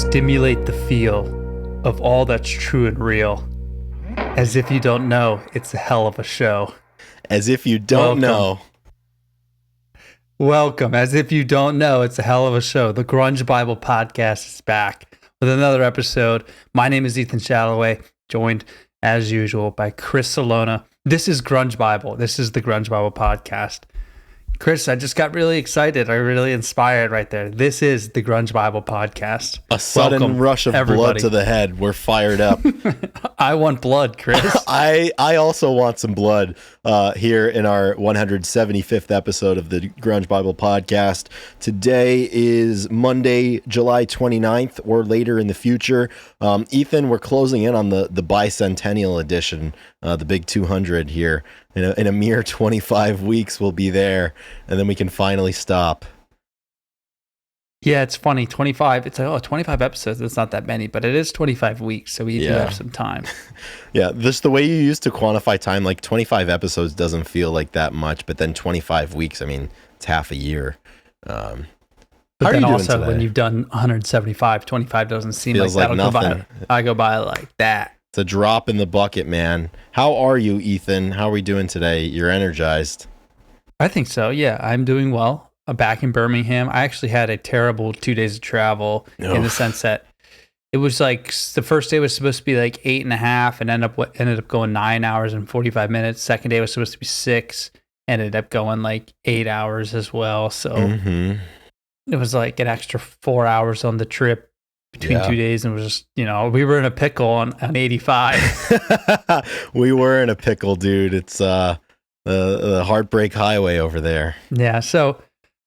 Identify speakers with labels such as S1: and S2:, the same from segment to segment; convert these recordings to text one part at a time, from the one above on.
S1: Stimulate the feel of all that's true and real. As if you don't know, it's a hell of a show.
S2: As if you don't know.
S1: Welcome. As if you don't know, it's a hell of a show. The Grunge Bible Podcast is back with another episode. My name is Ethan Shalloway, joined as usual by Chris Salona. This is Grunge Bible. This is the Grunge Bible Podcast. Chris, I just got really excited. I'm really inspired right there. This is the Grunge Bible Podcast.
S2: A sudden rush of blood to the head. We're fired up.
S1: I want blood, Chris.
S2: I also want some blood here in our 175th episode of the Grunge Bible Podcast. Today is Monday, July 29th, or later in the future. Ethan, we're closing in on the bicentennial edition, the big 200 here. In a mere 25 weeks, we'll be there, and then we can finally stop.
S1: Yeah, it's funny. 25. It's like, 25 episodes. It's not that many, but it is 25 weeks, so we do have some time.
S2: Yeah, just the way you used to quantify time, like 25 episodes doesn't feel like that much, but then 25 weeks, I mean, it's half a year.
S1: But then also, when you've done 175, 25 doesn't seem
S2: feels
S1: like
S2: that'll
S1: go
S2: nothing.
S1: by. I go by like that.
S2: It's a drop in the bucket, man. How are you, Ethan? How are we doing today? You're energized.
S1: I think so. Yeah, I'm doing well. I'm back in Birmingham. I actually had a terrible 2 days of travel in the sense that it was like the first day was supposed to be like 8.5 and ended up going 9 hours and 45 minutes. Second day was supposed to be 6, ended up going like 8 hours as well. So it was like an extra 4 hours on the trip between 2 days, and it was just, we were in a pickle on 85.
S2: We were in a pickle, dude. It's the heartbreak highway over there.
S1: Yeah. So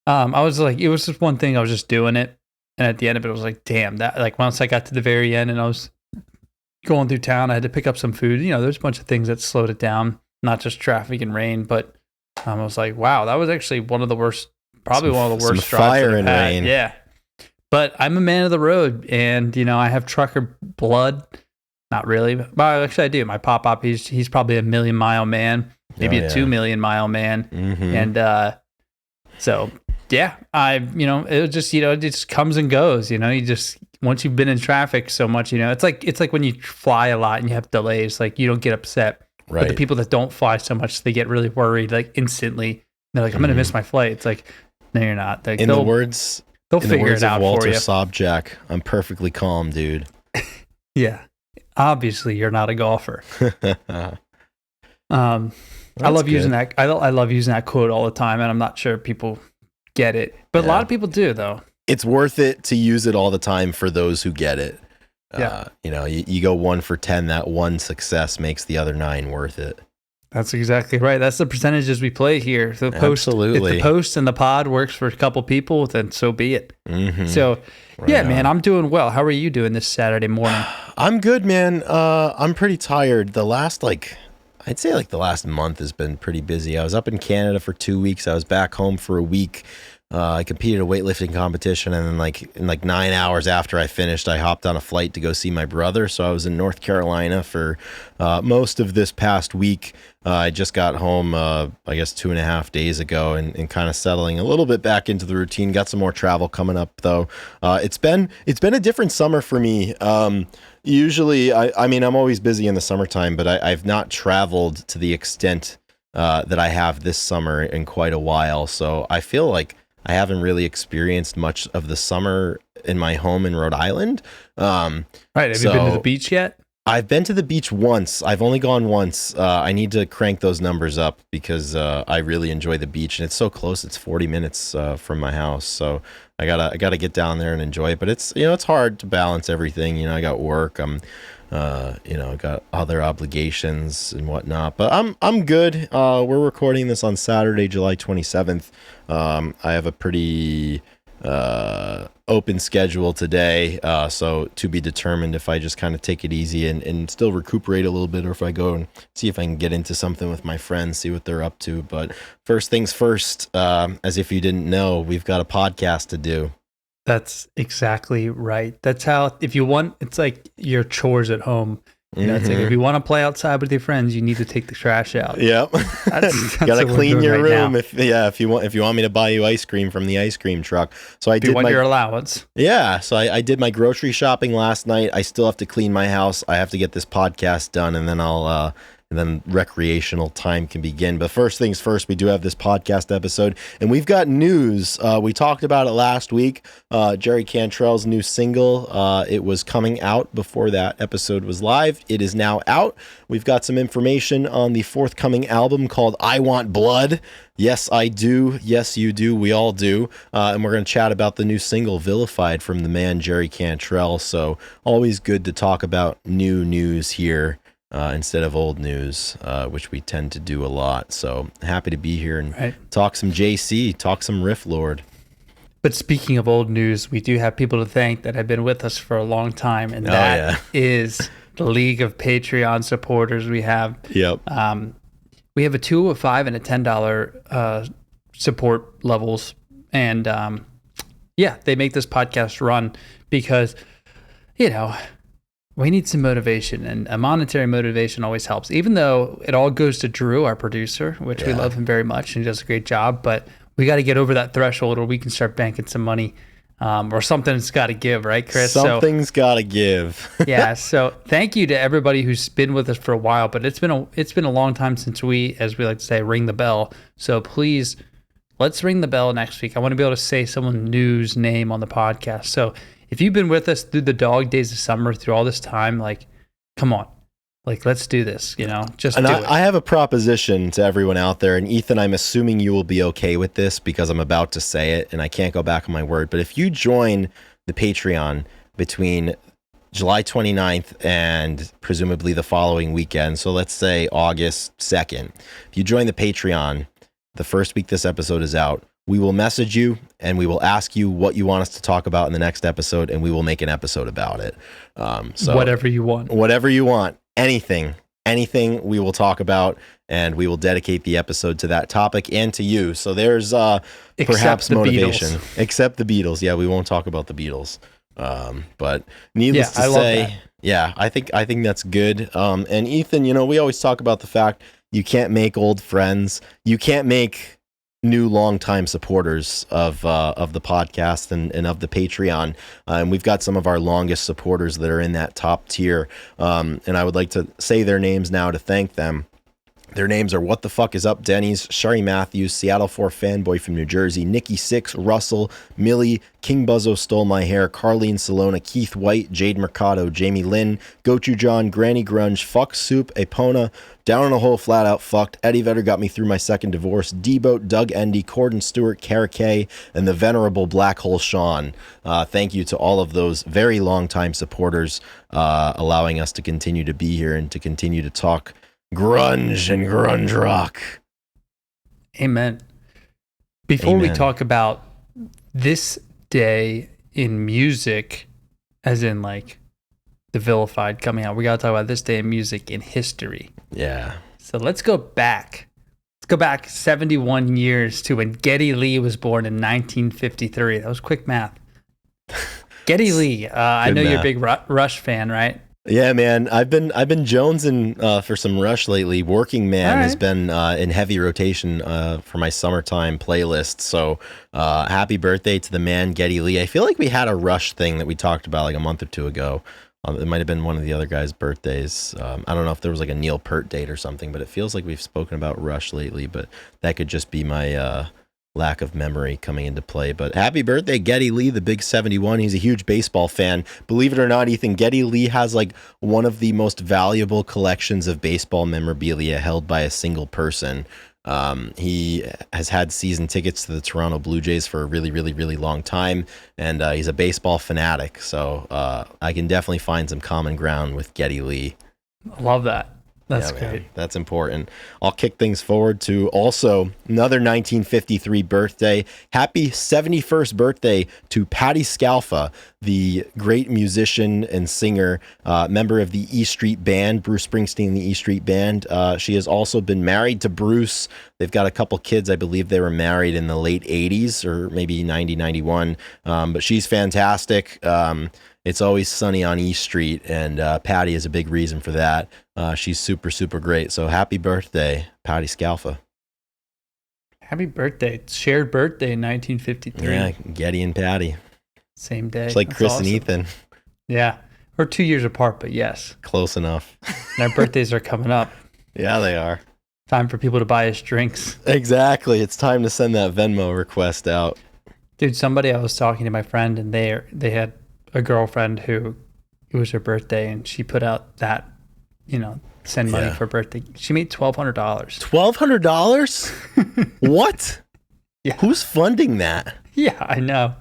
S1: I was like, it was just one thing. I was just doing it. And at the end of it, I was like, damn, that, like, once I got to the very end and I was going through town, I had to pick up some food. There's a bunch of things that slowed it down, not just traffic and rain, but I was like, wow, that was actually one of the worst, probably one of the worst drives
S2: fire and rain.
S1: Yeah. But I'm a man of the road, and, I have trucker blood. Not really. Well, actually, I do. My pop-up, he's probably a 1,000,000-mile man, maybe a 2,000,000-mile man. And so, yeah, it just, it just comes and goes. You just, once you've been in traffic so much, it's like when you fly a lot and you have delays, like you don't get upset.
S2: Right.
S1: But the people that don't fly so much, they get really worried, like instantly. They're like, I'm going to miss my flight. It's like, no, you're not. Like, they'll figure it out for you.
S2: Walter Sobchak, I'm perfectly calm, dude.
S1: Yeah. Obviously, you're not a golfer. I love using that. I love using that quote all the time, and I'm not sure people get it, but a lot of people do, though.
S2: It's worth it to use it all the time for those who get it. Yeah. You go 1 for 10. That one success makes the other 9 worth it.
S1: That's exactly right. That's the percentages we play here.
S2: Absolutely.
S1: If the post and the pod works for a couple people, then so be it. So, man, I'm doing well. How are you doing this Saturday morning?
S2: I'm good, man. I'm pretty tired. I'd say the last month has been pretty busy. I was up in Canada for 2 weeks. I was back home for a week. I competed in a weightlifting competition, and then in 9 hours after I finished, I hopped on a flight to go see my brother. So I was in North Carolina for most of this past week. I just got home, I guess 2.5 days ago, and kind of settling a little bit back into the routine. Got some more travel coming up, though. It's been a different summer for me. Usually, I'm always busy in the summertime, but I've not traveled to the extent that I have this summer in quite a while. So I feel like I haven't really experienced much of the summer in my home in Rhode Island.
S1: Right. Have you been to the beach yet?
S2: I've been to the beach once. I've only gone once. I need to crank those numbers up because I really enjoy the beach, and it's so close. It's 40 minutes from my house. So I gotta get down there and enjoy it. But it's hard to balance everything. I got work. I got other obligations and whatnot, but I'm good. We're recording this on Saturday, July 27th. I have a pretty open schedule today, so to be determined if I just kind of take it easy and still recuperate a little bit, or if I go and see if I can get into something with my friends, see what they're up to. But first things first, as if you didn't know, we've got a podcast to do.
S1: That's exactly right. That's how, if you want, it's like your chores at home. You know, it's like if you want to play outside with your friends, you need to take the trash out.
S2: Yep.
S1: That's
S2: Gotta
S1: what
S2: clean
S1: we're
S2: your
S1: doing right
S2: room
S1: now.
S2: if you want me to buy you ice cream from the ice cream truck. So I
S1: If you
S2: did
S1: want
S2: my
S1: your allowance.
S2: yeah. So I did my grocery shopping last night. I still have to clean my house. I have to get this podcast done, and then and then recreational time can begin. But first things first, we do have this podcast episode, and we've got news. We talked about it last week. Jerry Cantrell's new single. It was coming out before that episode was live. It is now out. We've got some information on the forthcoming album called I Want Blood. Yes, I do. Yes, you do. We all do. And we're going to chat about the new single, Vilified, from the man Jerry Cantrell. So always good to talk about new news here instead of old news, which we tend to do a lot. So happy to be here and talk some JC, talk some Riff Lord.
S1: But speaking of old news, we do have people to thank that have been with us for a long time. And that is the League of Patreon supporters we have.
S2: Yep.
S1: We have a $2, a $5, and a $10 support levels. And they make this podcast run because, you know, we need some motivation, and a monetary motivation always helps, even though it all goes to Drew, our producer, which we love him very much and he does a great job. But we got to get over that threshold or we can start banking some money. Or something's got to give, right, Chris?
S2: Something's got to give.
S1: Yeah. So thank you to everybody who's been with us for a while, but it's been a long time since we, as we like to say, ring the bell. So please, let's ring the bell next week. I want to be able to say someone new's name on the podcast. So if you've been with us through the dog days of summer, through all this time, like, come on. Like, let's do this, you know, just do it.
S2: I have a proposition to everyone out there. And Ethan, I'm assuming you will be okay with this because I'm about to say it and I can't go back on my word. But if you join the Patreon between July 29th and presumably the following weekend, so let's say August 2nd, if you join the Patreon, the first week this episode is out, we will message you and we will ask you what you want us to talk about in the next episode, and we will make an episode about it. So
S1: whatever you want.
S2: Whatever you want. Anything we will talk about, and we will dedicate the episode to that topic and to you. So there's perhaps motivation. Except the Beatles. Yeah, we won't talk about the Beatles. But needless to say, I think that's good. And Ethan, you know, we always talk about the fact you can't make old friends. You can't make new longtime supporters of the podcast and of the Patreon. And we've got some of our longest supporters that are in that top tier. And I would like to say their names now to thank them. Their names are What the Fuck Is Up Denny's, Sherry Matthews, Seattle 4 Fanboy from New Jersey, Nikki 6, Russell, Millie, King Buzzo Stole My Hair, Carlene Salona, Keith White, Jade Mercado, Jamie Lynn, Gochu John, Granny Grunge, Fuck Soup, Epona, Down in a Hole Flat Out Fucked, Eddie Vedder Got Me Through My Second Divorce, D-Boat, Doug Endy, Corden Stewart, Kara K, and the venerable Black Hole Sean. Thank you to all of those very long-time supporters, allowing us to continue to be here and to continue to talk grunge and grunge rock.
S1: Amen. Before we talk about this day in music, as in like the Vilified coming out, we got to talk about this day in music in history.
S2: Yeah.
S1: So let's go back. Let's go back 71 years to when Geddy Lee was born in 1953. That was quick math. Geddy Lee. I know you're a big Rush fan, right?
S2: Yeah, man. I've been jonesing for some Rush lately. Working Man has been in heavy rotation for my summertime playlist. So happy birthday to the man Geddy Lee. I feel like we had a Rush thing that we talked about like a month or two ago. It might have been one of the other guys' birthdays. I don't know if there was like a Neil Peart date or something, but it feels like we've spoken about Rush lately. But that could just be my lack of memory coming into play. But happy birthday, Geddy Lee, the big 71. He's a huge baseball fan. Believe it or not, Ethan, Geddy Lee has like one of the most valuable collections of baseball memorabilia held by a single person. He has had season tickets to the Toronto Blue Jays for a really, really, really long time. And he's a baseball fanatic. So I can definitely find some common ground with Geddy Lee.
S1: I love that. That's great.
S2: Man, that's important. I'll kick things forward to also another 1953 birthday. Happy 71st birthday to Patti Scialfa, the great musician and singer, member of the E Street Band, Bruce Springsteen and the E Street Band. She has also been married to Bruce. They've got a couple kids. I believe they were married in the late 80s or maybe 90, 91. But she's fantastic. it's always sunny on East Street, and Patty is a big reason for that. She's super, super great. So happy birthday, Patty Scalfa.
S1: Happy birthday. It's shared birthday in 1953.
S2: Yeah, Getty and Patty.
S1: Same day.
S2: It's like
S1: That's
S2: Chris
S1: awesome.
S2: and Ethan.
S1: Yeah. We're 2 years apart, but yes.
S2: Close enough.
S1: And our birthdays are coming up.
S2: Yeah, they are.
S1: Time for people to buy us drinks.
S2: Exactly. It's time to send that Venmo request out.
S1: Dude, I was talking to my friend, and they had a girlfriend who it was her birthday, and she put out that, send money for birthday. She made $1,200.
S2: $1,200? What?
S1: Yeah.
S2: Who's funding that?
S1: Yeah, I know.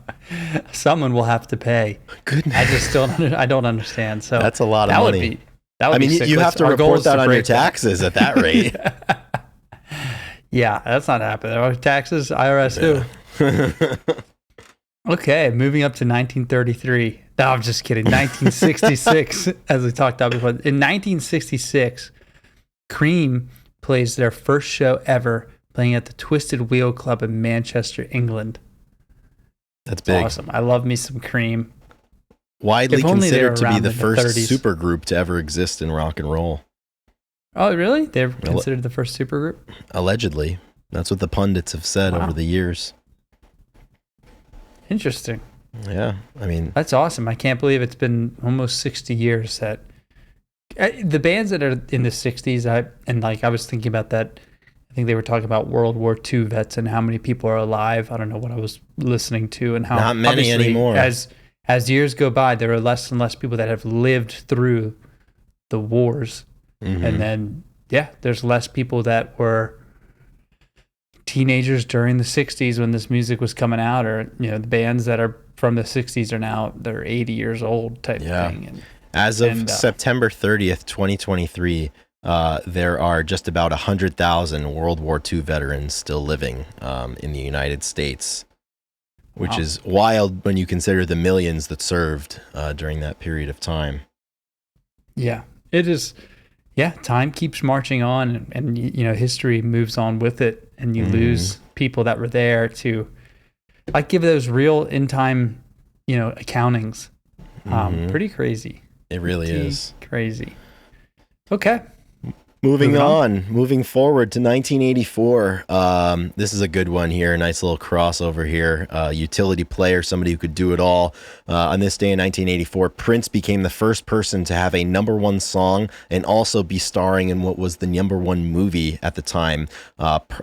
S1: Someone will have to pay.
S2: Goodness.
S1: I just don't understand. So
S2: that's a lot of money.
S1: That would be sick.
S2: You have to report that on your taxes at that rate.
S1: Yeah, that's not happening. Our taxes, IRS, who? Okay, moving up to 1933. No, I'm just kidding. 1966, as we talked about before. In 1966, Cream plays their first show ever, playing at the Twisted Wheel Club in Manchester, England.
S2: That's big.
S1: Awesome. I love me some Cream.
S2: Widely considered to be the first
S1: 30s.
S2: supergroup to ever exist in rock and roll.
S1: Oh, really? They're considered the first supergroup?
S2: Allegedly. That's what the pundits have said over the years.
S1: Interesting.
S2: Yeah, I mean...
S1: That's awesome. I can't believe it's been almost 60 years that... the bands that are in the 60s, I was thinking about that. I think they were talking about World War II vets and how many people are alive. I don't know what I was listening to and how...
S2: Not many anymore.
S1: As years go by, there are less and less people that have lived through the wars. Mm-hmm. And then, there's less people that were teenagers during the 60s when this music was coming out, or, the bands that are from the 60s they're 80 years old type thing. And,
S2: as of September 30th, 2023, there are just about 100,000 World War II veterans still living in the United States. Which is wild when you consider the millions that served during that period of time. Yeah,
S1: it is. Yeah, time keeps marching on, and history moves on with it, and you lose people that were there to, give those real in time, accountings. Pretty crazy.
S2: It really is
S1: crazy. Okay.
S2: Moving forward to 1984. This is a good one here. A nice little crossover here. Utility player, somebody who could do it all. On this day in 1984, Prince became the first person to have a #1 song and also be starring in what was the #1 movie at the time,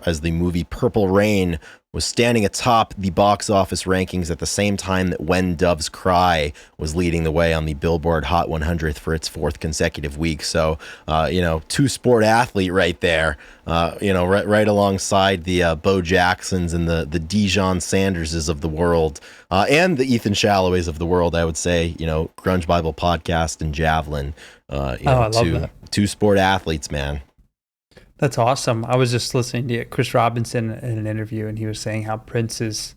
S2: as the movie Purple Rain was standing atop the box office rankings at the same time that When Doves Cry was leading the way on the Billboard Hot 100 for its 4th consecutive week. So, two-sport athlete right there, right alongside the Bo Jacksons and the Dijon Sanderses of the world, and the Ethan Shalloways of the world, I would say, Grunge Bible Podcast and Javelin. I love that. Two-sport athletes, man.
S1: That's awesome. I was just listening to Chris Robinson in an interview, and he was saying how Prince is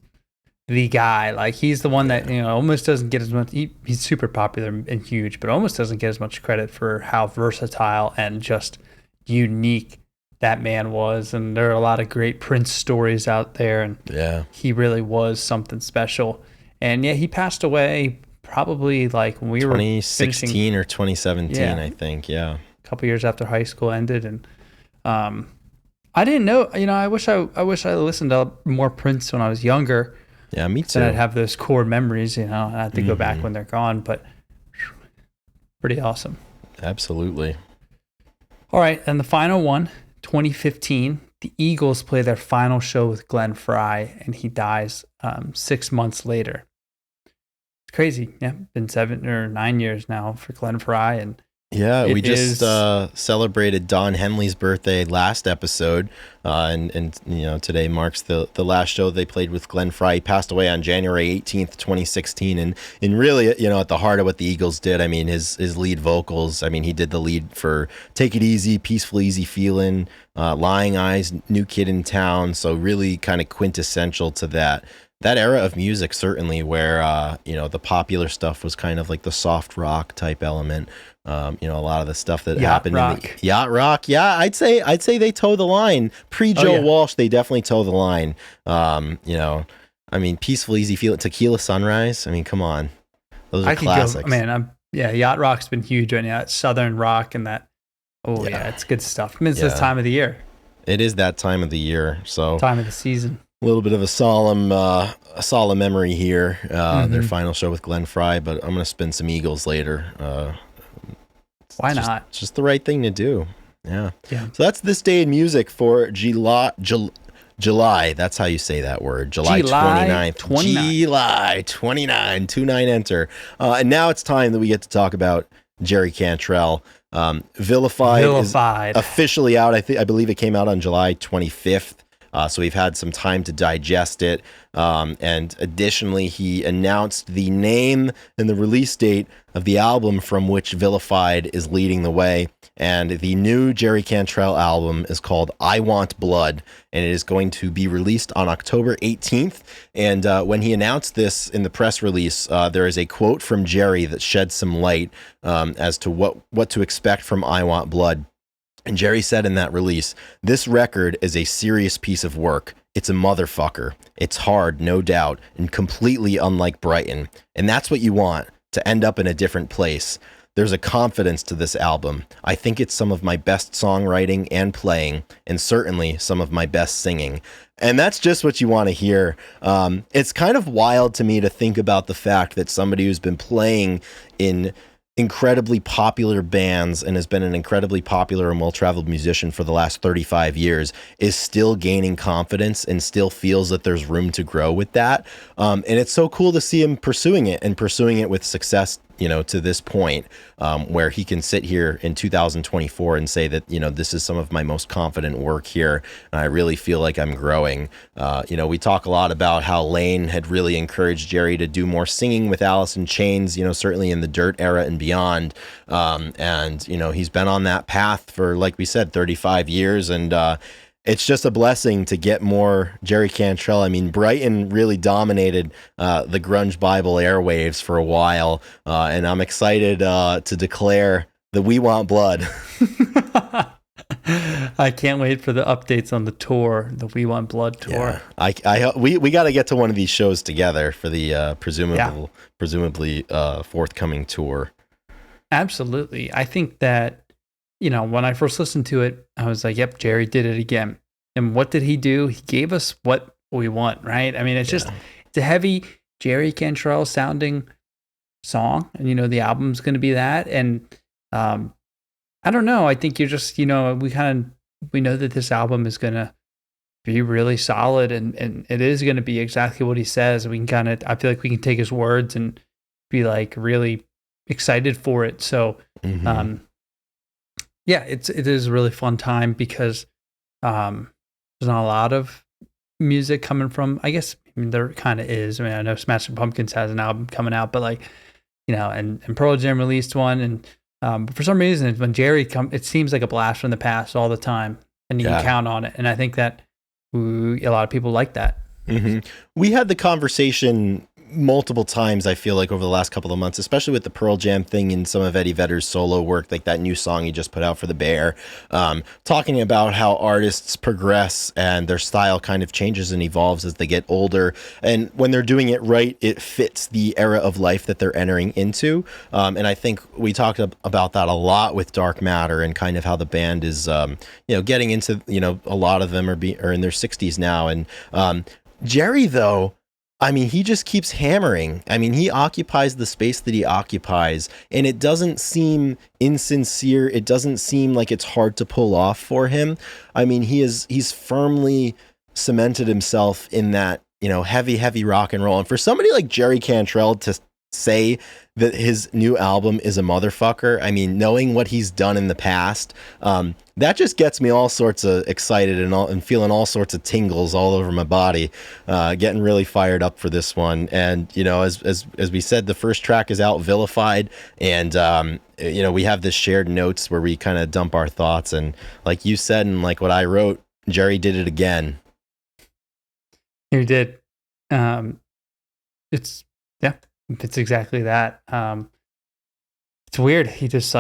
S1: the guy. He's the one that, almost doesn't get as much. He's super popular and huge, but almost doesn't get as much credit for how versatile and just unique that man was. And there are a lot of great Prince stories out there, and he really was something special. And he passed away probably when we were
S2: 2016 or 2017, I think. Yeah.
S1: A couple years after high school ended, and I didn't know. I wish I listened to more Prince when I was younger.
S2: Yeah, me too.
S1: Then I'd have those core memories. I had to go back when they're gone, but pretty awesome.
S2: Absolutely.
S1: All right, and the final one, 2015. The Eagles play their final show with Glenn Frey, and he dies 6 months later. It's crazy. Yeah, been 7 or 9 years now for Glenn Frey, and
S2: we just celebrated Don Henley's birthday last episode, and today marks the last show they played with Glenn Frey. He passed away on January 18th, 2016, and really, at the heart of what the Eagles did, his lead vocals. He did the lead for Take It Easy, Peaceful Easy Feelin', Lying Eyes, New Kid in Town, so really kind of quintessential to that era of music, certainly, where the popular stuff was kind of like the soft rock type element. A lot of the stuff that happened in the yacht rock. Yeah, I'd say they toe the line. Joe Walsh, they definitely toe the line. Peaceful Easy Feel Tequila Sunrise. Come on. Those are
S1: I could
S2: classics.
S1: go, man. Yacht rock's been huge right now. It's Southern rock and that. Oh yeah, it's good stuff. I mean, it's this time of the year,
S2: It is that time of the year, so
S1: time of the season.
S2: a little bit of a solemn memory here. Their final show with Glenn Fry, but I'm gonna spin some Eagles later.
S1: Why not?
S2: It's just the right thing to do. Yeah.
S1: Yeah.
S2: So that's this day in music for July. That's how you say that word. July 29th. July 29. 29 enter. And now it's time that we get to talk about Jerry Cantrell. Vilified is officially out. I believe it came out on July 25th. So we've had some time to digest it. And additionally, he announced the name and the release date of the album from which Vilified is leading the way. And the new Jerry Cantrell album is called I Want Blood, and it is going to be released on October 18th. And when he announced this in the press release, there is a quote from Jerry that sheds some light as to what to expect from I Want Blood. And Jerry said in that release, "This record is a serious piece of work. It's a motherfucker. It's hard, no doubt, and completely unlike Brighton. And that's what you want, to end up in a different place. There's a confidence to this album. I think it's some of my best songwriting and playing, and certainly some of my best singing." And that's just what you want to hear. It's kind of wild to me to think about the fact that somebody who's been playing in incredibly popular bands and has been an incredibly popular and well-traveled musician for the last 35 years is still gaining confidence and still feels that there's room to grow with that. And it's so cool to see him pursuing it with success, to this point, where he can sit here in 2024 and say that, this is some of my most confident work here. And I really feel like I'm growing. We talk a lot about how Lane had really encouraged Jerry to do more singing with Alice in Chains, certainly in the Dirt era and beyond. And he's been on that path for, like we said, 35 years. And, it's just a blessing to get more Jerry Cantrell. I mean, Brighton really dominated the grunge Bible airwaves for a while, and I'm excited to declare that we want blood.
S1: I can't wait for the updates on the tour, the We Want Blood tour.
S2: Yeah. We got to get to one of these shows together for the presumably forthcoming tour.
S1: Absolutely. I think that, when I first listened to it, I was like, yep, Jerry did it again. And what did he do? He gave us what we want, right? I mean, it's it's a heavy Jerry Cantrell sounding song. And, the album's going to be that. And I don't know. I think you're just, we know that this album is going to be really solid and it is going to be exactly what he says. We can I feel like we can take his words and be like really excited for it. So, it is a really fun time because there's not a lot of music coming from, there kind of is. I mean, I know Smashing Pumpkins has an album coming out, but and Pearl Jam released one. And but for some reason, when Jerry it seems like a blast from the past all the time, and you can count on it. And I think that a lot of people like that.
S2: Mm-hmm. We had the conversation multiple times, I feel like, over the last couple of months, especially with the Pearl Jam thing and some of Eddie Vedder's solo work, like that new song he just put out for The Bear, talking about how artists progress and their style kind of changes and evolves as they get older. And when they're doing it right, it fits the era of life that they're entering into. And I think we talked about that a lot with Dark Matter and kind of how the band is, getting into, a lot of them are in their 60s now. And Jerry, though, I mean, he just keeps hammering. I mean, he occupies the space that he occupies, and it doesn't seem insincere. It doesn't seem like it's hard to pull off for him. I mean, he's firmly cemented himself in that, heavy rock and roll. And for somebody like Jerry Cantrell to say that his new album is a motherfucker, I mean, knowing what he's done in the past, that just gets me all sorts of excited and feeling all sorts of tingles all over my body, getting really fired up for this one. And, as we said, the first track is out, Vilified. And, we have this shared notes where we kind of dump our thoughts. And like you said, and like what I wrote, Jerry did it again.
S1: He did. It's exactly that. It's weird. He just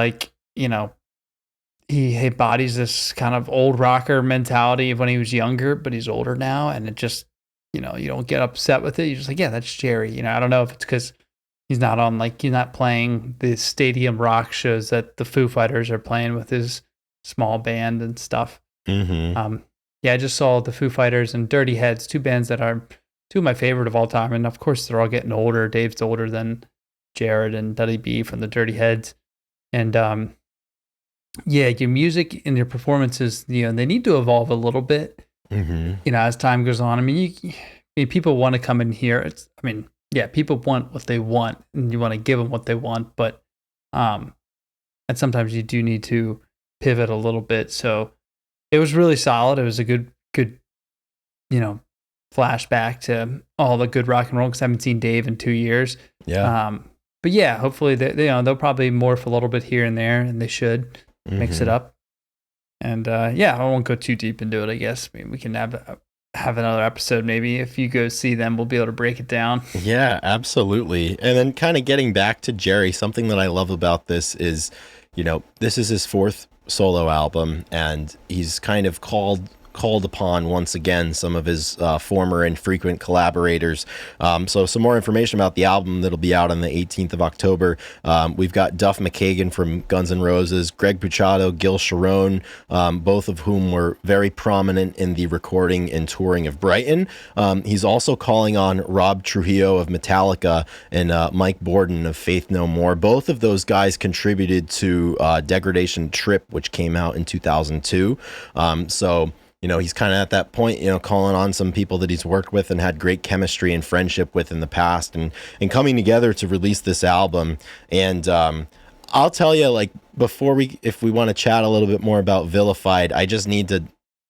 S1: he embodies this kind of old rocker mentality of when he was younger, but he's older now. And it just, you don't get upset with it. You're just like, yeah, that's Jerry. I don't know if it's because, he's not playing the stadium rock shows that the Foo Fighters are playing with his small band and stuff. Yeah, I just saw the Foo Fighters and Dirty Heads, two bands that are two of my favorite of all time, and of course they're all getting older. Dave's older than Jared and Duddy B from the Dirty Heads, and yeah, your music and your performances, they need to evolve a little bit, as time goes on. I mean, people want to come in here. People want what they want, and you want to give them what they want, but and sometimes you do need to pivot a little bit. So it was really solid. It was a good, flashback to all the good rock and roll, because I haven't seen Dave in 2 years.
S2: Yeah.
S1: But yeah, hopefully they'll probably morph a little bit here and there, and they should mix it up. And I won't go too deep into it, I guess. I mean, we can have another episode maybe. If you go see them, we'll be able to break it down.
S2: Yeah, absolutely. And then kind of getting back to Jerry, something that I love about this is, this is his fourth solo album, and he's kind of called upon once again some of his former and frequent collaborators. So some more information about the album that'll be out on the 18th of October. We've got Duff McKagan from Guns N' Roses, Greg Puciato, Gil Sharon, both of whom were very prominent in the recording and touring of Brighton. He's also calling on Rob Trujillo of Metallica and Mike Borden of Faith No More. Both of those guys contributed to Degradation Trip, which came out in 2002. He's kind of at that point, calling on some people that he's worked with and had great chemistry and friendship with in the past, and coming together to release this album. And I'll tell you, if we want to chat a little bit more about Vilified, I just need to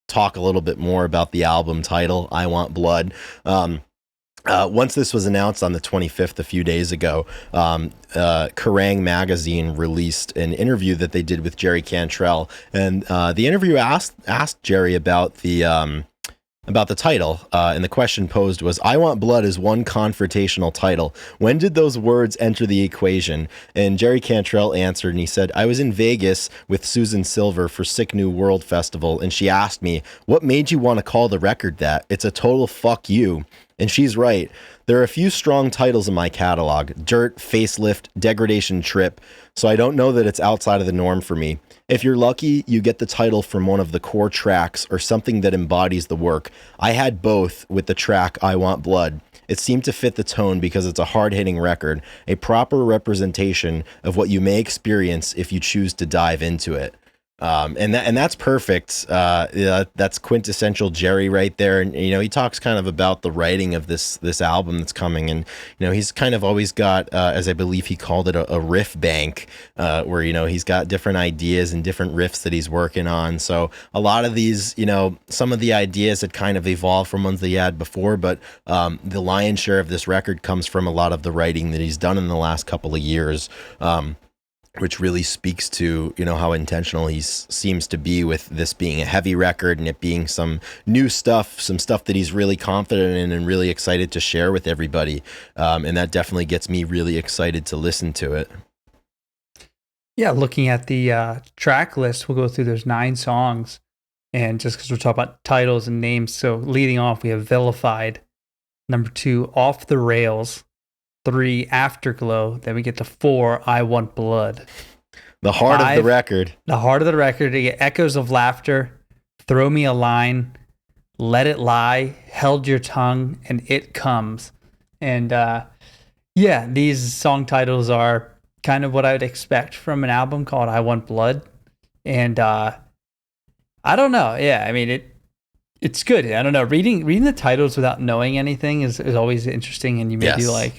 S2: talk a little bit more about the album title, I Want Blood. Once this was announced on the 25th, a few days ago, Kerrang! Magazine released an interview that they did with Jerry Cantrell, and the interview asked Jerry about the title, and the question posed was, I Want Blood is one confrontational title. When did those words enter the equation? And Jerry Cantrell answered, and he said, I was in Vegas with Susan Silver for Sick New World Festival, and she asked me, what made you want to call the record that? It's a total fuck you. And she's right. There are a few strong titles in my catalog: Dirt, Facelift, Degradation Trip, so I don't know that it's outside of the norm for me. If you're lucky, you get the title from one of the core tracks or something that embodies the work. I had both with the track I Want Blood. It seemed to fit the tone because it's a hard-hitting record, a proper representation of what you may experience if you choose to dive into it. And that's perfect. That's quintessential Jerry right there. And, he talks kind of about the writing of this album that's coming. And, he's kind of always got, as I believe he called it, a riff bank, where, he's got different ideas and different riffs that he's working on. So a lot of these, some of the ideas had kind of evolved from ones that he had before, but the lion's share of this record comes from a lot of the writing that he's done in the last couple of years. Which really speaks to, how intentional he seems to be with this being a heavy record and it being some new stuff, some stuff that he's really confident in and really excited to share with everybody. And that definitely gets me really excited to listen to it.
S1: Yeah, looking at the track list, we'll go through, there's 9 songs. And just because we're talking about titles and names, so leading off, we have Vilified. Number 2, Off the Rails. 3, Afterglow. Then we get to 4, I Want Blood.
S2: The heart 5, of the record.
S1: The heart of the record. You get Echoes of Laughter, Throw Me a Line, Let It Lie, Held Your Tongue, and It Comes. And these song titles are kind of what I would expect from an album called I Want Blood. And I don't know. Yeah, I mean, it's good. I don't know. Reading the titles without knowing anything is always interesting, and you may do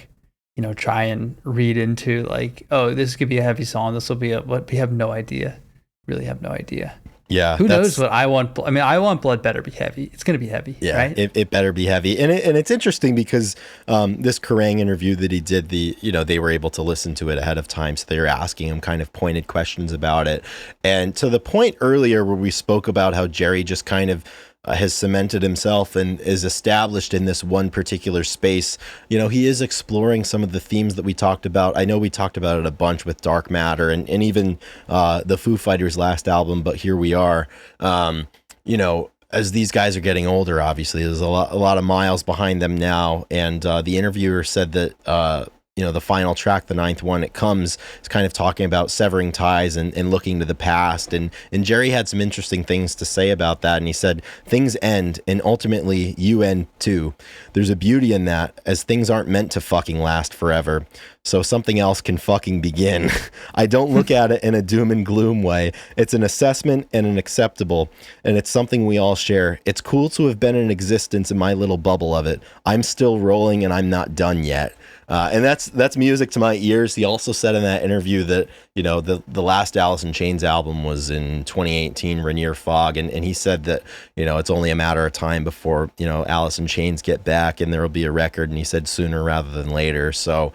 S1: try and read into this could be a heavy song. This will be what we have no idea. Really have no idea.
S2: Yeah.
S1: Who knows what I Want? I mean, I Want Blood better be heavy. It's going to be heavy.
S2: Yeah.
S1: Right?
S2: It better be heavy. And it's interesting because this Kerrang! Interview that he did, they were able to listen to it ahead of time. So they were asking him kind of pointed questions about it. And to the point earlier where we spoke about how Jerry just kind of has cemented himself and is established in this one particular space. He is exploring some of the themes that we talked about. I know we talked about it a bunch with Dark Matter and even the Foo Fighters' last album, but here we are. As these guys are getting older, obviously, there's a lot of miles behind them now. And the interviewer said that the final track, the ninth one, it comes, it's kind of talking about severing ties and looking to the past. And Jerry had some interesting things to say about that. And he said, things end and ultimately you end too. There's a beauty in that, as things aren't meant to fucking last forever. So something else can fucking begin. I don't look at it in a doom and gloom way. It's an assessment and an acceptable, and it's something we all share. It's cool to have been in existence in my little bubble of it. I'm still rolling and I'm not done yet. And that's music to my ears. He also said in that interview that, the last Alice in Chains album was in 2018, Rainier Fog. And he said that, it's only a matter of time before, Alice in Chains get back and there'll be a record. And he said sooner rather than later. So,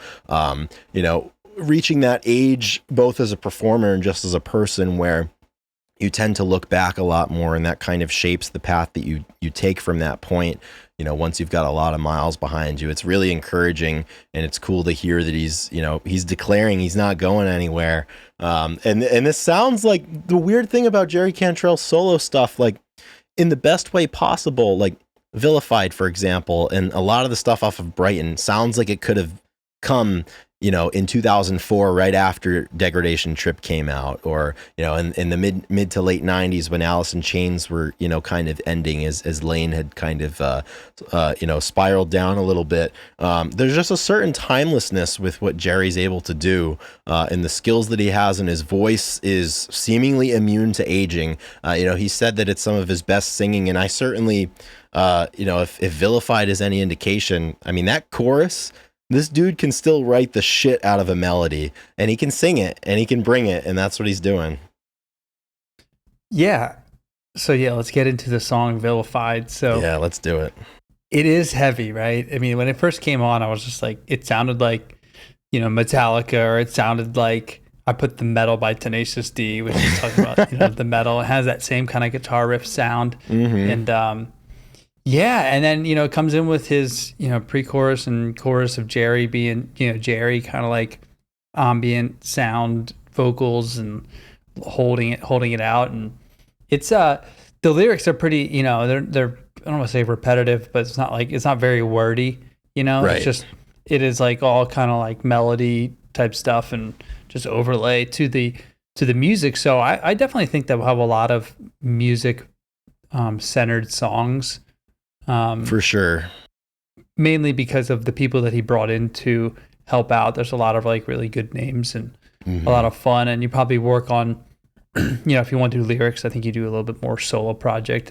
S2: reaching that age, both as a performer and just as a person, where you tend to look back a lot more, and that kind of shapes the path that you take from that point. Once you've got a lot of miles behind you, it's really encouraging, and it's cool to hear that he's declaring he's not going anywhere. And this sounds like the weird thing about Jerry Cantrell's solo stuff, like in the best way possible, like Vilified, for example, and a lot of the stuff off of Brighton sounds like it could have come in 2004, right after Degradation Trip came out, or, in the mid to late 90s when Alice in Chains were, kind of ending as Lane had kind of, spiraled down a little bit. There's just a certain timelessness with what Jerry's able to do, and the skills that he has, and his voice is seemingly immune to aging. He said that it's some of his best singing, and I certainly, if Vilified is any indication, I mean, that chorus, this dude can still write the shit out of a melody, and he can sing it, and he can bring it, and that's what he's doing.
S1: Yeah. So yeah, let's get into the song Vilified. So
S2: yeah, let's do it.
S1: It is heavy, right? I mean, when it first came on, I was just like, it sounded like, Metallica, or it sounded like I put the metal by Tenacious D, which is talking about, the metal. It has that same kind of guitar riff sound.
S2: Mm-hmm.
S1: And, yeah, and then, it comes in with his, pre-chorus and chorus of Jerry being, Jerry kind of like ambient sound vocals and holding it out. And it's, the lyrics are pretty, they're, I don't want to say repetitive, but it's not very wordy,
S2: Right.
S1: It's just, it is like all kind of like melody type stuff and just overlay to the music. So I definitely think that we'll have a lot of music centered songs.
S2: For sure.
S1: Mainly because of the people that he brought in to help out. There's a lot of like really good names and a lot of fun. And you probably work on, if you want to do lyrics, I think you do a little bit more solo project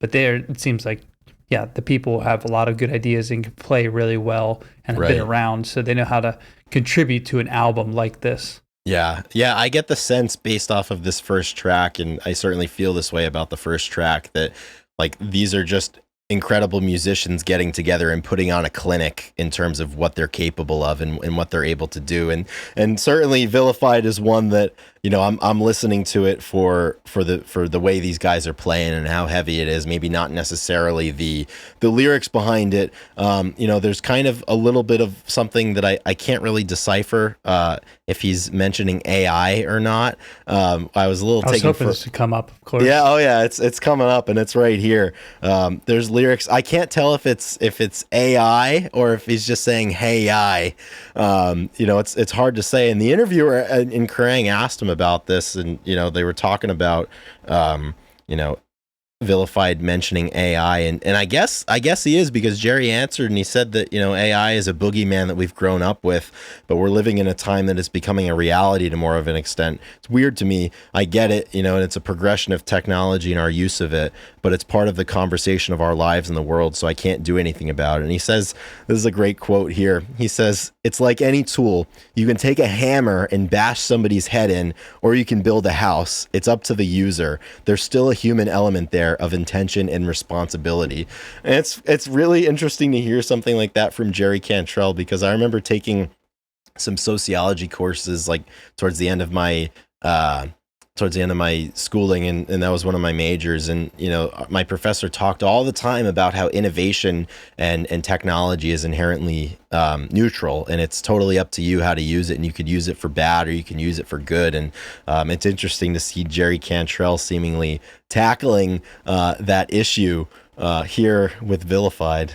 S1: but there it seems like, yeah, the people have a lot of good ideas and can play really well and have been around. So they know how to contribute to an album like this.
S2: Yeah. Yeah. I get the sense based off of this first track, and I certainly feel this way about the first track, that like these are just incredible musicians getting together and putting on a clinic in terms of what they're capable of and what they're able to do. And certainly Vilified is one that, I'm listening to it for the way these guys are playing and how heavy it is. Maybe not necessarily the lyrics behind it. There's kind of a little bit of something that I can't really decipher if he's mentioning AI or not. I was a little
S1: I was hoping this would come up, of course.
S2: Yeah. Oh yeah. It's coming up, and it's right here. There's lyrics. I can't tell if it's AI or if he's just saying, "Hey, I." It's hard to say. And the interviewer in Kerrang asked him about this, and they were talking about Vilified mentioning AI, and I guess he is, because Jerry answered and he said that AI is a boogeyman that we've grown up with, but we're living in a time that is becoming a reality to more of an extent. It's weird to me. I get it, and it's a progression of technology and our use of it, but it's part of the conversation of our lives in the world, so I can't do anything about it. And he says, this is a great quote here. He says, "It's like any tool. You can take a hammer and bash somebody's head in, or you can build a house. It's up to the user. There's still a human element there of intention and responsibility." And it's really interesting to hear something like that from Jerry Cantrell, because I remember taking some sociology courses like towards the end of my schooling, and that was one of my majors. And my professor talked all the time about how innovation and technology is inherently neutral, and it's totally up to you how to use it, and you could use it for bad or you can use it for good. And it's interesting to see Jerry Cantrell seemingly tackling that issue here with Vilified.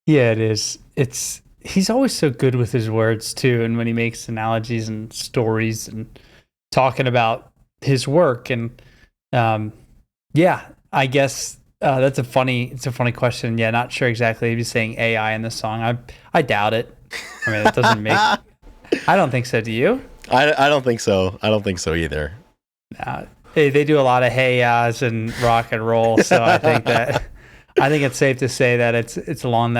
S1: Yeah, it is. he's always so good with his words too, and when he makes analogies and stories and talking about his work. And yeah, I guess it's a funny question. Yeah, not sure exactly if he's saying AI in the song. I doubt it. I mean, it doesn't make. I don't think so. Do you?
S2: I don't think so. I don't think so either.
S1: They do a lot of hey ya's and rock and roll, so I think it's safe to say that it's along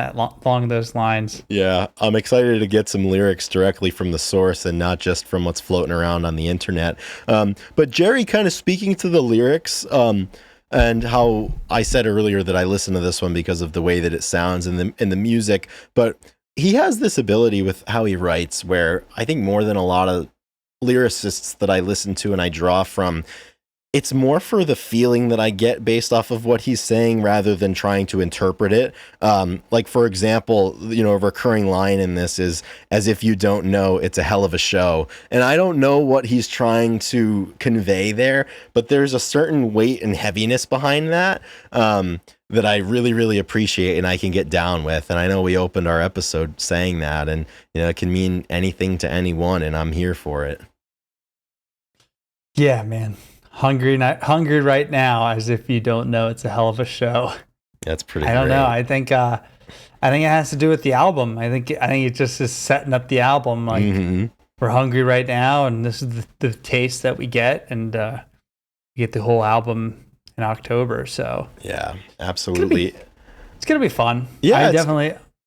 S1: those lines.
S2: Yeah, I'm excited to get some lyrics directly from the source and not just from what's floating around on the internet. But Jerry, kind of speaking to the lyrics, and how I said earlier that I listen to this one because of the way that it sounds and the music, but he has this ability with how he writes where I think more than a lot of lyricists that I listen to and I draw from, it's more for the feeling that I get based off of what he's saying rather than trying to interpret it. Like, for example, a recurring line in this is, as if you don't know, it's a hell of a show. And I don't know what he's trying to convey there, but there's a certain weight and heaviness behind that that I really, really appreciate and I can get down with. And I know we opened our episode saying that, and it can mean anything to anyone, and I'm here for it.
S1: Yeah, man. Hungry right now, as if you don't know, it's a hell of a show.
S2: That's pretty.
S1: I don't know. I think it has to do with the album. I think it just is setting up the album. Like, we're hungry right now, and this is the taste that we get, and we get the whole album in October. So
S2: yeah, absolutely.
S1: It's gonna be fun.
S2: Yeah,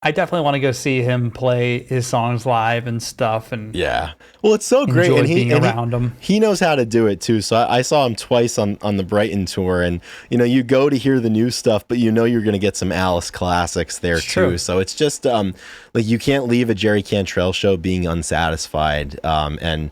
S1: I definitely want to go see him play his songs live and stuff. And
S2: yeah, well, it's so great, and
S1: being around him.
S2: He knows how to do it too. So I saw him twice on the Brighton tour, and you go to hear the new stuff, but you're going to get some Alice classics there too.
S1: True.
S2: So it's just like you can't leave a Jerry Cantrell show being unsatisfied. And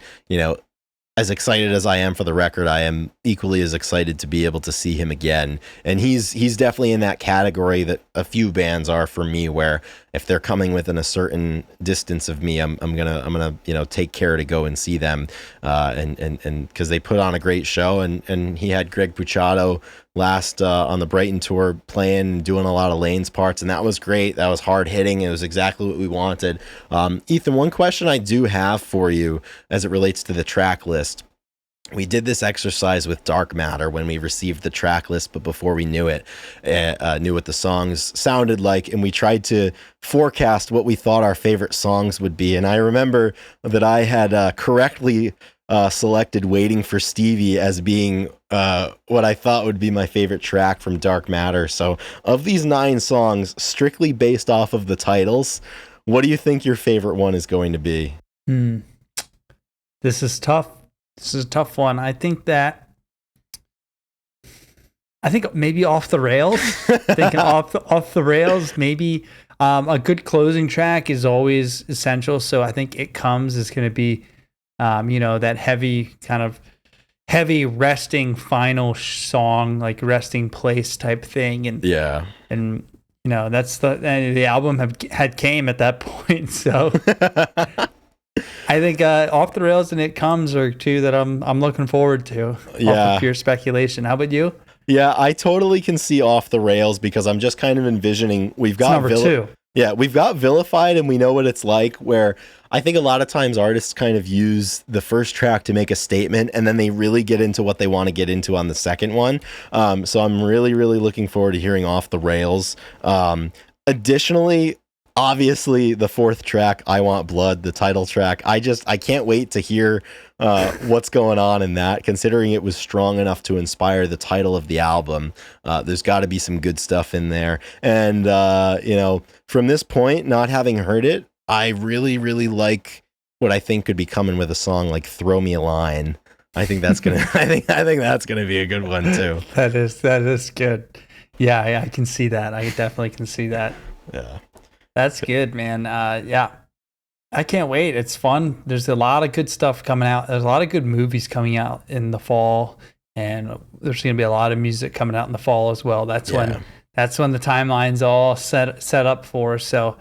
S2: as excited as I am for the record, I am equally as excited to be able to see him again. And he's definitely in that category that a few bands are for me, where if they're coming within a certain distance of me, I'm gonna take care to go and see them, and because they put on a great show, and he had Greg Puciato last on the Brighton tour playing and doing a lot of Lane's parts, and that was great. That was hard hitting. It was exactly what we wanted. Ethan, one question I do have for you as it relates to the track list. We did this exercise with Dark Matter when we received the track list, but before we knew it, knew what the songs sounded like, and we tried to forecast what we thought our favorite songs would be. And I remember that I had correctly selected Waiting for Stevie as being what I thought would be my favorite track from Dark Matter. So of these 9 songs, strictly based off of the titles, what do you think your favorite one is going to be?
S1: This is tough. This is a tough one. I think maybe Off the Rails. Thinking off the rails, maybe a good closing track is always essential. So I think It Comes is going to be, that heavy resting final song, like resting place type thing. And
S2: yeah,
S1: and that's the album had came at that point. So I think Off the Rails and It Comes are 2 that I'm looking forward to.
S2: Yeah.
S1: Off of pure speculation. How about you?
S2: Yeah, I totally can see Off the Rails because I'm just kind of envisioning we've got
S1: number 2.
S2: Yeah, we've got Vilified, and we know what it's like, where I think a lot of times artists kind of use the first track to make a statement, and then they really get into what they want to get into on the second one. So I'm really, really looking forward to hearing Off the Rails. Additionally, obviously, the 4th track, I Want Blood, the title track, I can't wait to hear what's going on in that, considering it was strong enough to inspire the title of the album. There's got to be some good stuff in there. And, from this point, not having heard it, I really, really like what I think could be coming with a song like Throw Me a Line. I think that's going to, I think that's going to be a good one too.
S1: That is good. Yeah, I can see that. I definitely can see that.
S2: Yeah.
S1: That's good, man. Yeah. I can't wait. It's fun. There's a lot of good stuff coming out. There's a lot of good movies coming out in the fall, and there's going to be a lot of music coming out in the fall as well. That's when the timeline's all set up for. So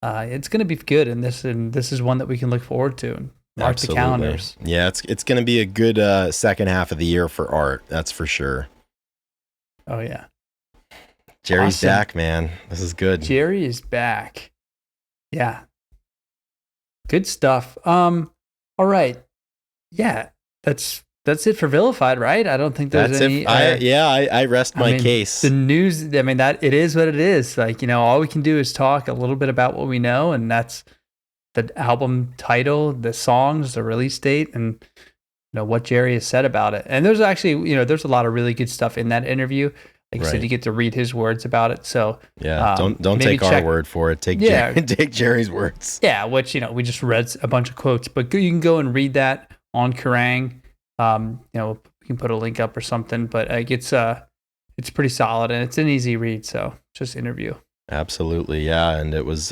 S1: it's going to be good, and this is one that we can look forward to and mark the calendars.
S2: Yeah, it's going to be a good second half of the year for art. That's for sure.
S1: Oh yeah.
S2: Jerry's back, man. This is good.
S1: Jerry is back. Yeah. Good stuff. All right. Yeah, that's it for Vilified, right? I don't think there's
S2: That's
S1: any.
S2: it. I rest my
S1: The
S2: case.
S1: news. I mean, that it is what it is. Like, all we can do is talk a little bit about what we know, and that's the album title, the songs, the release date, and what Jerry has said about it. And there's actually, there's a lot of really good stuff in that interview. Like I said, you get to read his words about it. So
S2: yeah, don't take our word for it. Take take Jerry's words.
S1: Yeah, which we just read a bunch of quotes, but you can go and read that on Kerrang. We can put a link up or something, but it's pretty solid and it's an easy read. So just interview.
S2: Absolutely, yeah, and it was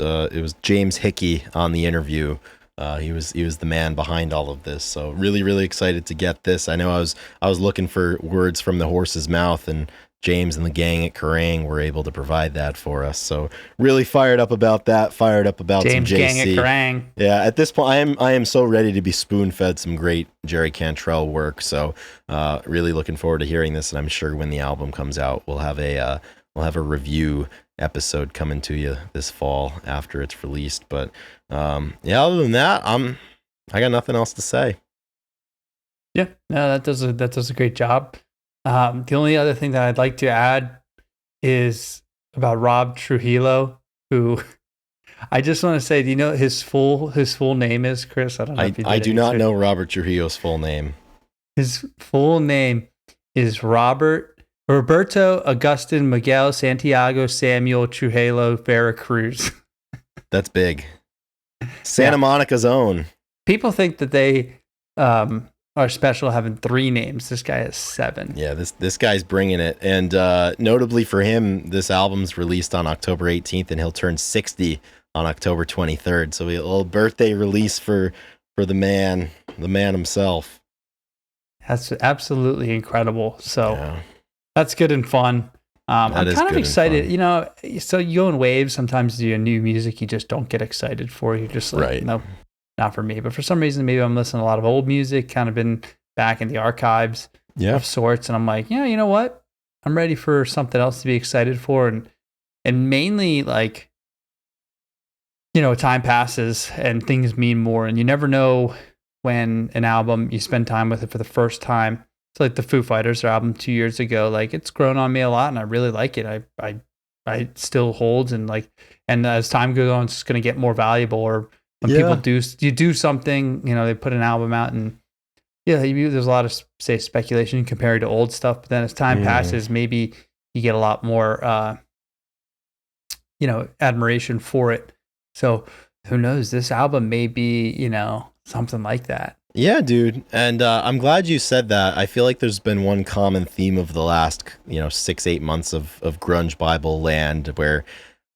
S2: James Hickey on the interview. He was the man behind all of this. So really, really excited to get this. I know I was looking for words from the horse's mouth, and James and the gang at Kerrang were able to provide that for us. So really fired up about that. Fired up about
S1: James
S2: some JC.
S1: Gang at Kerrang.
S2: Yeah, at this point, I am so ready to be spoon fed some great Jerry Cantrell work. So really looking forward to hearing this, and I'm sure when the album comes out, we'll have a review episode coming to you this fall after it's released. But other than that, I got nothing else to say.
S1: Yeah, no, that does a great job. The only other thing that I'd like to add is about Rob Trujillo, who I just want to say, do you know his full name is, Chris? I don't know if you did.
S2: I do not know Robert Trujillo's full name.
S1: His full name is Roberto Agustin Miguel Santiago Samuel Trujillo Veracruz.
S2: That's big. Santa Monica's own.
S1: People think that they are special having 3 names. This guy has 7.
S2: Yeah, this guy's bringing it. And notably for him, this album's released on October 18th, and he'll turn 60 on October 23rd. So a little birthday release for the man himself.
S1: That's absolutely incredible. So that's good and fun. I'm kind of excited. So you go in waves. Sometimes you new music you just don't get excited for. You're just like, nope, not for me. But for some reason, maybe I'm listening to a lot of old music, kind of been back in the archives of sorts. And I'm like, you know what? I'm ready for something else to be excited for. And mainly like, time passes and things mean more. And you never know when an album, you spend time with it for the first time. It's like the Foo Fighters album 2 years ago. Like it's grown on me a lot and I really like it. I still holds and as time goes on, it's just going to get more valuable. Or when people do something, they put an album out and there's a lot of speculation compared to old stuff. But then as time passes, maybe you get a lot more, admiration for it. So who knows? This album may be, something like that.
S2: Yeah, dude. And I'm glad you said that. I feel like there's been one common theme of the last, 6-8 months of Grunge Bible land where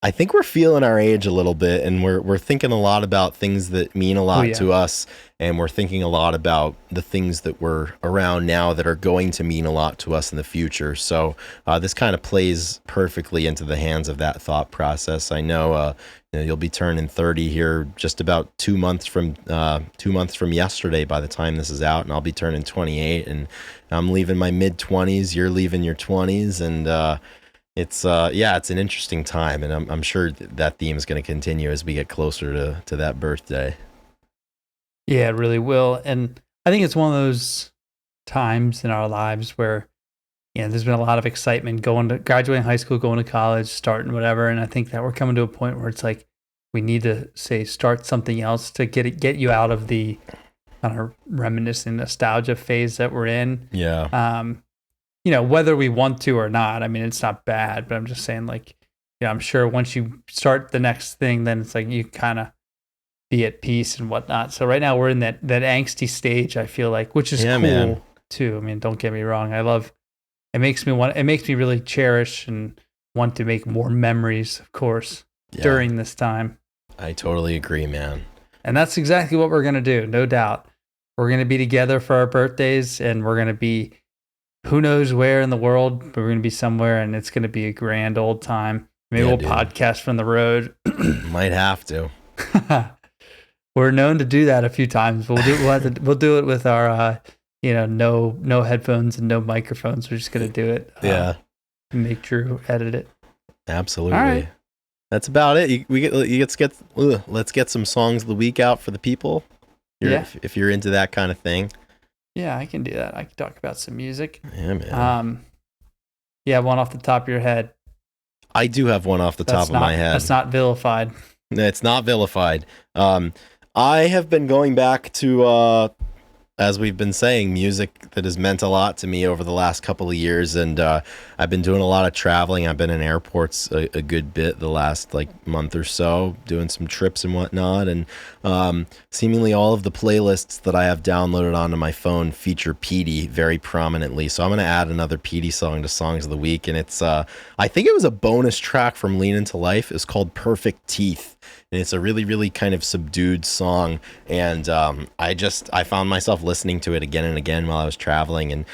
S2: I think we're feeling our age a little bit, and we're thinking a lot about things that mean a lot to us, and we're thinking a lot about the things that were around now that are going to mean a lot to us in the future. So this kind of plays perfectly into the hands of that thought process. I know you'll be turning 30 here just about 2 months from yesterday by the time this is out, and I'll be turning 28, and I'm leaving my mid-20s. You're leaving your 20s, and it's an interesting time, and I'm sure that theme is going to continue as we get closer to that birthday.
S1: Yeah, it really will. And I think it's one of those times in our lives where, there's been a lot of excitement graduating high school, going to college, starting whatever. And I think that we're coming to a point where it's like, we need to start something else to get you out of the kind of reminiscing nostalgia phase that we're in.
S2: Yeah.
S1: Whether we want to or not, I mean, it's not bad, but I'm just saying I'm sure once you start the next thing, then it's like you kind of be at peace and whatnot. So right now we're in that angsty stage, I feel like, which is cool, man. Too. I mean, don't get me wrong. I love, it makes me really cherish and want to make more memories, of course, during this time.
S2: I totally agree, man.
S1: And that's exactly what we're going to do. No doubt. We're going to be together for our birthdays, and we're going to be who knows where in the world, but we're going to be somewhere, and it's going to be a grand old time. Maybe we'll podcast from the road.
S2: Might have to.
S1: We're known to do that a few times. We'll do it with our, no headphones and no microphones. We're just going to do it. Make Drew edit it.
S2: Absolutely.
S1: All right.
S2: That's about it. Let's get some songs of the week out for the people. If you're into that kind of thing.
S1: Yeah, I can do that. I can talk about some music.
S2: Yeah, man.
S1: Yeah, one off the top of your head.
S2: I do have one off the top of my head.
S1: That's not Vilified.
S2: It's not Vilified. I have been going back to, as we've been saying, music that has meant a lot to me over the last couple of years, and I've been doing a lot of traveling. I've been in airports a good bit the last month or so, doing some trips and whatnot, and seemingly all of the playlists that I have downloaded onto my phone feature Petey very prominently. So I'm going to add another Petey song to Songs of the Week, and it's I think it was a bonus track from Lean Into Life. It's called Perfect Teeth. And it's a really, really kind of subdued song. And I found myself listening to it again and again while I was traveling. And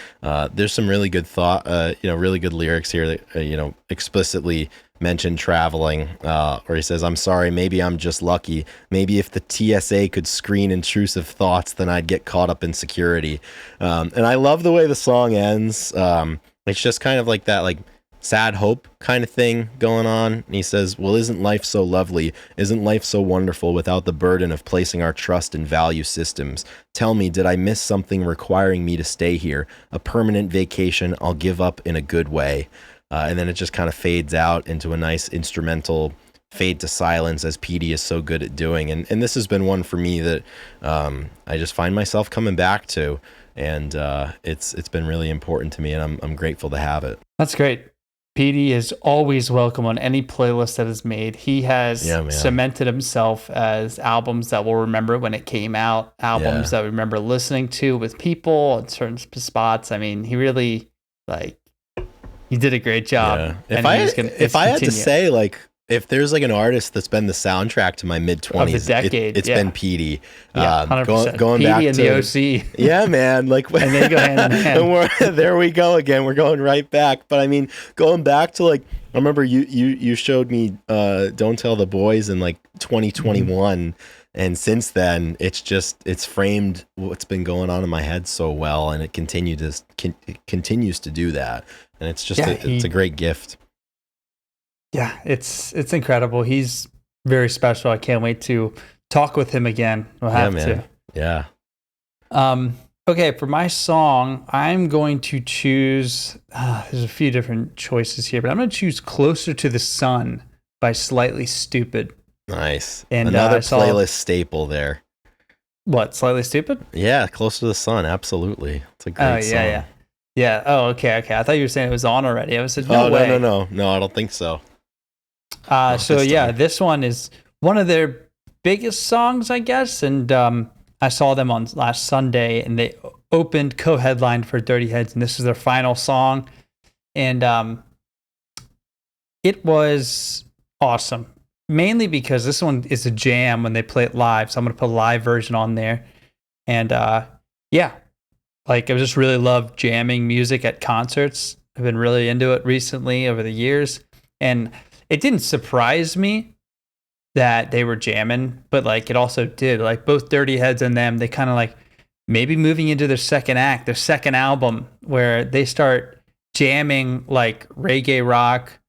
S2: there's some really good really good lyrics here that, explicitly mention traveling. Where he says, "I'm sorry, maybe I'm just lucky. Maybe if the TSA could screen intrusive thoughts, then I'd get caught up in security." And I love the way the song ends. It's just kind of like that, sad hope kind of thing going on. And he says, "Well, isn't life so lovely? Isn't life so wonderful without the burden of placing our trust in value systems? Tell me, did I miss something requiring me to stay here? A permanent vacation I'll give up in a good way." And then it just kind of fades out into a nice instrumental fade to silence, as Petey is so good at doing. And this has been one for me that I just find myself coming back to. And it's been really important to me, and I'm grateful to have it.
S1: That's great. Petey is always welcome on any playlist that is made. He has cemented himself as albums that we'll remember when it came out, albums that we remember listening to with people at certain spots. I mean, he really, he did a great job.
S2: Yeah. If I had to say, if there's an artist that's been the soundtrack to my mid-20s,
S1: of the decade,
S2: it's been Petey.
S1: 100%.
S2: Going
S1: Petey
S2: back
S1: and
S2: to
S1: the OC.
S2: Yeah, man.
S1: And they go hand in hand.
S2: There we go again. We're going right back. But I mean, going back to I remember you showed me "Don't Tell the Boys" in 2021, and since then it's framed what's been going on in my head so well, and it continues to do that, and it's just it's a great gift.
S1: Yeah, it's incredible. He's very special. I can't wait to talk with him again. We'll have to.
S2: Yeah.
S1: Okay, for my song, I'm going to choose. There's a few different choices here, but I'm going to choose "Closer to the Sun" by Slightly Stoopid.
S2: Nice.
S1: And
S2: another playlist staple there.
S1: What, Slightly Stoopid?
S2: Yeah, "Closer to the Sun." Absolutely, it's a great song.
S1: Yeah. Oh, okay. I thought you were saying it was on already. I was like, no way.
S2: No, I don't think so.
S1: This one is one of their biggest songs, I guess. And I saw them on last Sunday, and they opened co-headlined for Dirty Heads, and this is their final song. And it was awesome, mainly because this one is a jam when they play it live. So I'm going to put a live version on there. And I just really love jamming music at concerts. I've been really into it recently over the years. And it didn't surprise me that they were jamming, but it also did. Both Dirty Heads and them, they kind of maybe moving into their second act, their second album, where they start jamming reggae rock,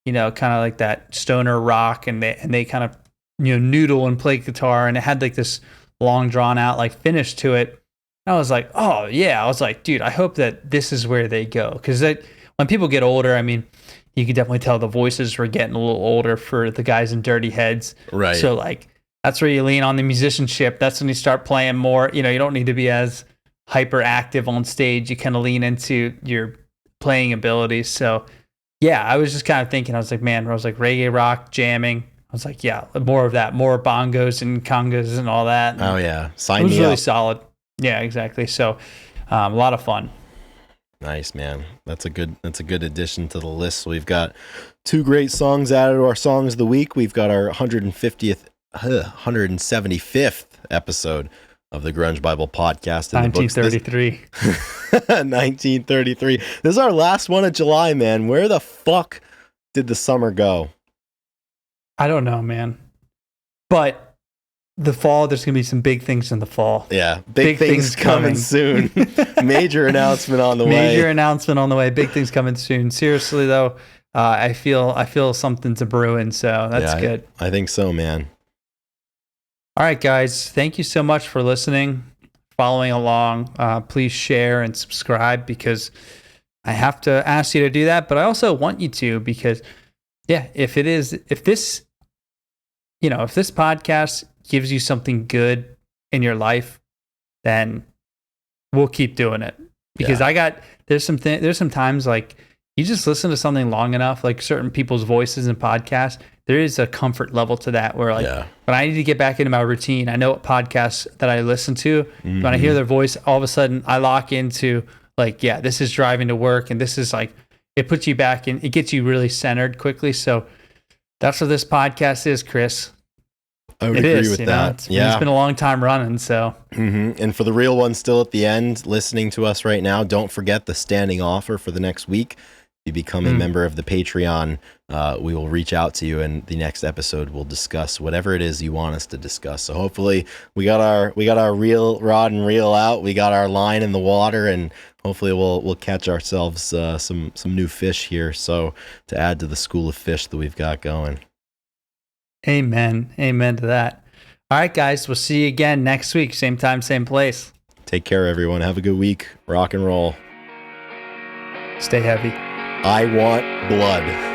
S1: kind of like that stoner rock, and they kind of noodle and play guitar, and it had this long drawn out finish to it. And I was like, oh yeah, I was like, dude, I hope that this is where they go, because when people get older, I mean, you could definitely tell the voices were getting a little older for the guys in Dirty Heads.
S2: Right.
S1: So that's where you lean on the musicianship. That's when you start playing more. You don't need to be as hyperactive on stage. You kind of lean into your playing abilities. So yeah, I was just kind of thinking, I was like, reggae rock, jamming. I was like, yeah, more of that, more bongos and congas and all that.
S2: Oh yeah. Sign me up.
S1: It was really solid. Yeah, exactly. So a lot of fun.
S2: Nice, man. That's a good addition to the list. So we've got two great songs added to our songs of the week. We've got our 175th episode of the Grunge Bible podcast in
S1: 1933.
S2: 1933. This is our last one of July, man. Where the fuck did the summer go?
S1: I don't know, man. But the fall, there's going to be some big things in the fall.
S2: Yeah, big things coming soon. Major announcement on the way.
S1: Major announcement on the way. Big things coming soon. Seriously, though, I feel something's a brewing, so that's good.
S2: I think so, man.
S1: All right, guys. Thank you so much for listening, following along. Please share and subscribe, because I have to ask you to do that, but I also want you to, because if this podcast gives you something good in your life, then we'll keep doing it. Because there's some times, like, you just listen to something long enough, like certain people's voices and podcasts, there is a comfort level to that where, like, when I need to get back into my routine, I know what podcasts that I listen to. Mm-hmm. When I hear their voice, all of a sudden I lock into, like, this is driving to work, and this is like, it puts you back and it gets you really centered quickly. So that's what this podcast is, Chris.
S2: I would agree with that.
S1: It's been a long time running. So,
S2: And for the real ones still at the end, listening to us right now, don't forget the standing offer for the next week. If you become a member of the Patreon, we will reach out to you, and the next episode we'll discuss whatever it is you want us to discuss. So hopefully we got our reel rod and reel out, we got our line in the water, and hopefully we'll catch ourselves some new fish here. So to add to the school of fish that we've got going.
S1: Amen to that. All right, guys, we'll see you again next week, same time, same place.
S2: Take care, everyone. Have a good week. Rock and roll.
S1: Stay heavy.
S2: I want blood.